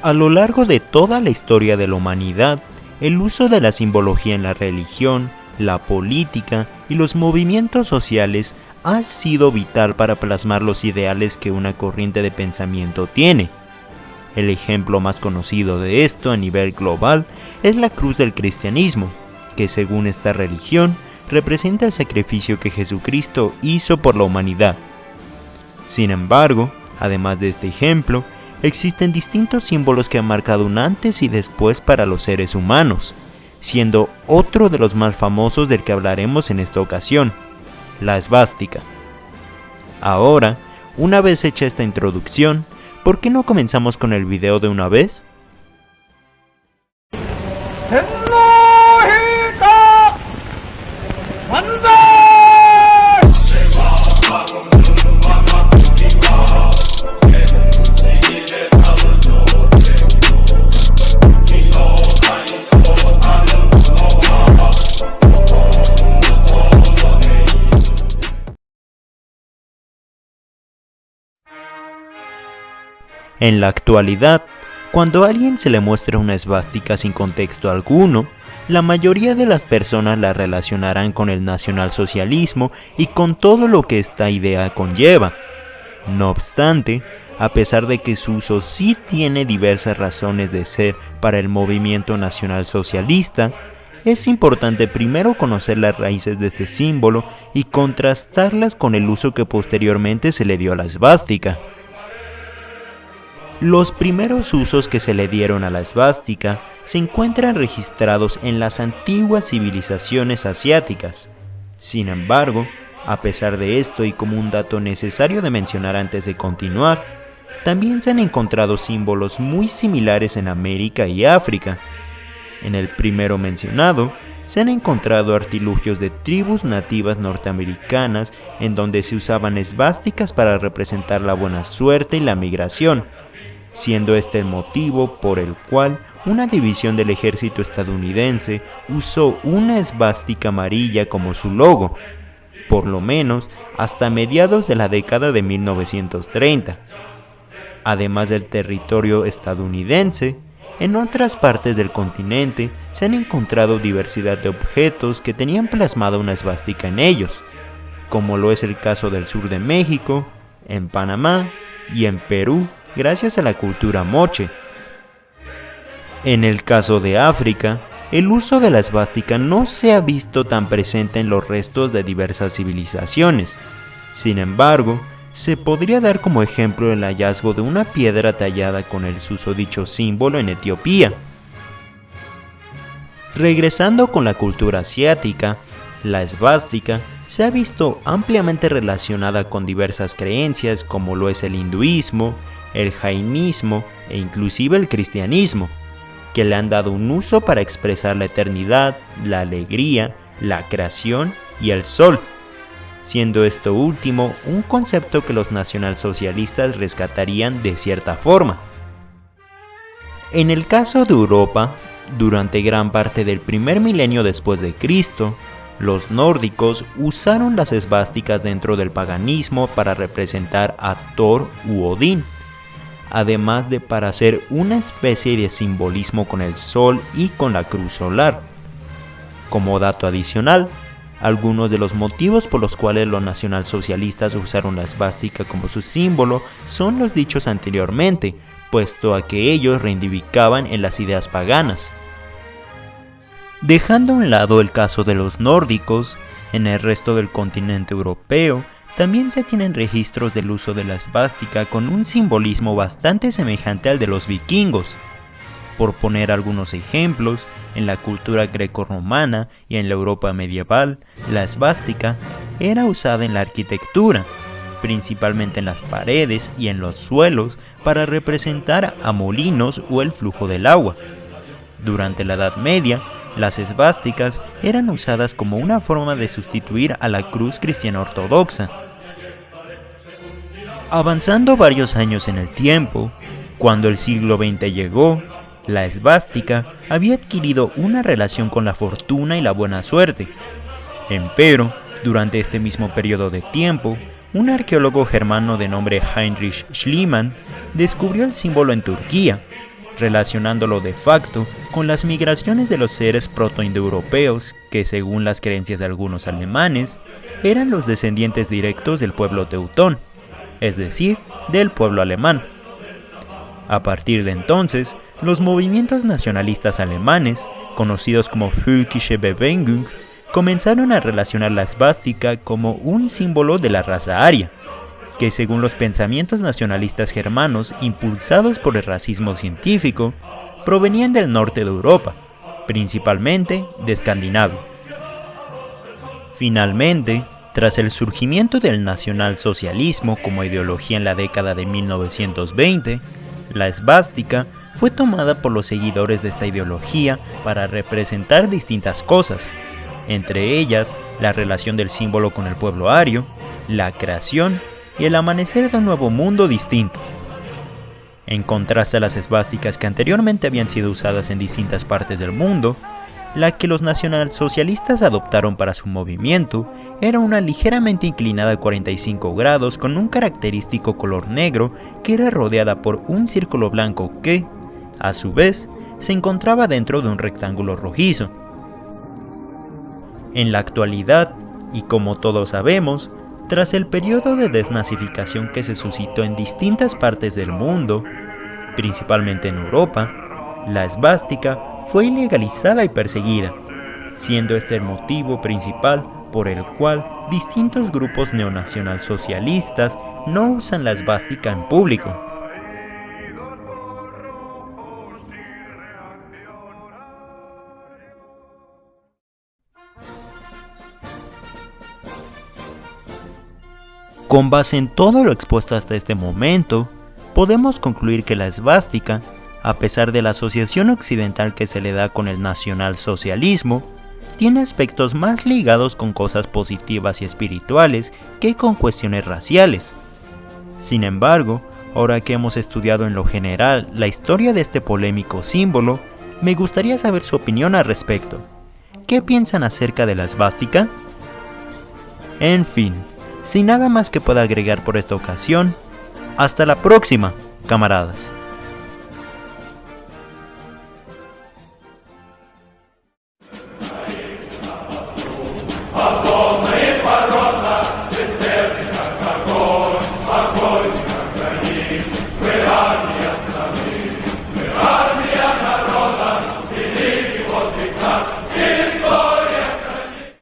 A lo largo de toda la historia de la humanidad, el uso de la simbología en la religión, la política y los movimientos sociales ha sido vital para plasmar los ideales que una corriente de pensamiento tiene. El ejemplo más conocido de esto a nivel global es la cruz del cristianismo, que según esta religión representa el sacrificio que Jesucristo hizo por la humanidad. Sin embargo, además de este ejemplo, existen distintos símbolos que han marcado un antes y después para los seres humanos, siendo otro de los más famosos del que hablaremos en esta ocasión, la esvástica. Ahora, una vez hecha esta introducción, ¿por qué no comenzamos con el video de una vez? En la actualidad, cuando a alguien se le muestra una esvástica sin contexto alguno, la mayoría de las personas la relacionarán con el nacionalsocialismo y con todo lo que esta idea conlleva. No obstante, a pesar de que su uso sí tiene diversas razones de ser para el movimiento nacionalsocialista, es importante primero conocer las raíces de este símbolo y contrastarlas con el uso que posteriormente se le dio a la esvástica. Los primeros usos que se le dieron a la esvástica se encuentran registrados en las antiguas civilizaciones asiáticas. Sin embargo, a pesar de esto y como un dato necesario de mencionar antes de continuar, también se han encontrado símbolos muy similares en América y África. En el primero mencionado, se han encontrado artilugios de tribus nativas norteamericanas en donde se usaban esvásticas para representar la buena suerte y la migración, siendo este el motivo por el cual una división del ejército estadounidense usó una esvástica amarilla como su logo, por lo menos hasta mediados de la década de 1930. Además del territorio estadounidense, en otras partes del continente se han encontrado diversidad de objetos que tenían plasmada una esvástica en ellos, como lo es el caso del sur de México, en Panamá y en Perú, gracias a la cultura moche. En el caso de África, el uso de la esvástica no se ha visto tan presente en los restos de diversas civilizaciones. Sin embargo, se podría dar como ejemplo el hallazgo de una piedra tallada con el susodicho símbolo en Etiopía. Regresando con la cultura asiática, la esvástica se ha visto ampliamente relacionada con diversas creencias como lo es el hinduismo, el jainismo e inclusive el cristianismo, que le han dado un uso para expresar la eternidad, la alegría, la creación y el sol, siendo esto último un concepto que los nacionalsocialistas rescatarían de cierta forma. En el caso de Europa, durante gran parte del primer milenio después de Cristo, los nórdicos usaron las esvásticas dentro del paganismo para representar a Thor u Odín, además de para hacer una especie de simbolismo con el sol y con la cruz solar. Como dato adicional, algunos de los motivos por los cuales los nacionalsocialistas usaron la esvástica como su símbolo son los dichos anteriormente, puesto a que ellos reivindicaban en las ideas paganas. Dejando a un lado el caso de los nórdicos, en el resto del continente europeo también se tienen registros del uso de la esvástica con un simbolismo bastante semejante al de los vikingos. Por poner algunos ejemplos, en la cultura grecorromana y en la Europa medieval, la esvástica era usada en la arquitectura, principalmente en las paredes y en los suelos para representar a molinos o el flujo del agua. Durante la Edad Media, las esvásticas eran usadas como una forma de sustituir a la cruz cristiana ortodoxa. Avanzando varios años en el tiempo, cuando el siglo XX llegó, la esvástica había adquirido una relación con la fortuna y la buena suerte. Empero, durante este mismo periodo de tiempo, un arqueólogo germano de nombre Heinrich Schliemann descubrió el símbolo en Turquía, relacionándolo de facto con las migraciones de los seres protoindoeuropeos que, según las creencias de algunos alemanes, eran los descendientes directos del pueblo teutón, es decir, del pueblo alemán. A partir de entonces, los movimientos nacionalistas alemanes, conocidos como Völkische Bewegung, comenzaron a relacionar la esvástica como un símbolo de la raza aria, que según los pensamientos nacionalistas germanos impulsados por el racismo científico, provenían del norte de Europa, principalmente de Escandinavia. Finalmente, tras el surgimiento del nacionalsocialismo como ideología en la década de 1920, la esvástica fue tomada por los seguidores de esta ideología para representar distintas cosas, entre ellas la relación del símbolo con el pueblo ario, la creación y el amanecer de un nuevo mundo distinto. En contraste a las esvásticas que anteriormente habían sido usadas en distintas partes del mundo, la que los nacionalsocialistas adoptaron para su movimiento era una ligeramente inclinada a 45 grados con un característico color negro que era rodeada por un círculo blanco que, a su vez, se encontraba dentro de un rectángulo rojizo. En la actualidad, y como todos sabemos, tras el periodo de desnazificación que se suscitó en distintas partes del mundo, principalmente en Europa, la esvástica fue ilegalizada y perseguida, siendo este el motivo principal por el cual distintos grupos neonacionalsocialistas no usan la esvástica en público. Con base en todo lo expuesto hasta este momento, podemos concluir que la esvástica, a pesar de la asociación occidental que se le da con el nacionalsocialismo, tiene aspectos más ligados con cosas positivas y espirituales que con cuestiones raciales. Sin embargo, ahora que hemos estudiado en lo general la historia de este polémico símbolo, me gustaría saber su opinión al respecto. ¿Qué piensan acerca de la esvástica? En fin, sin nada más que pueda agregar por esta ocasión, hasta la próxima, camaradas.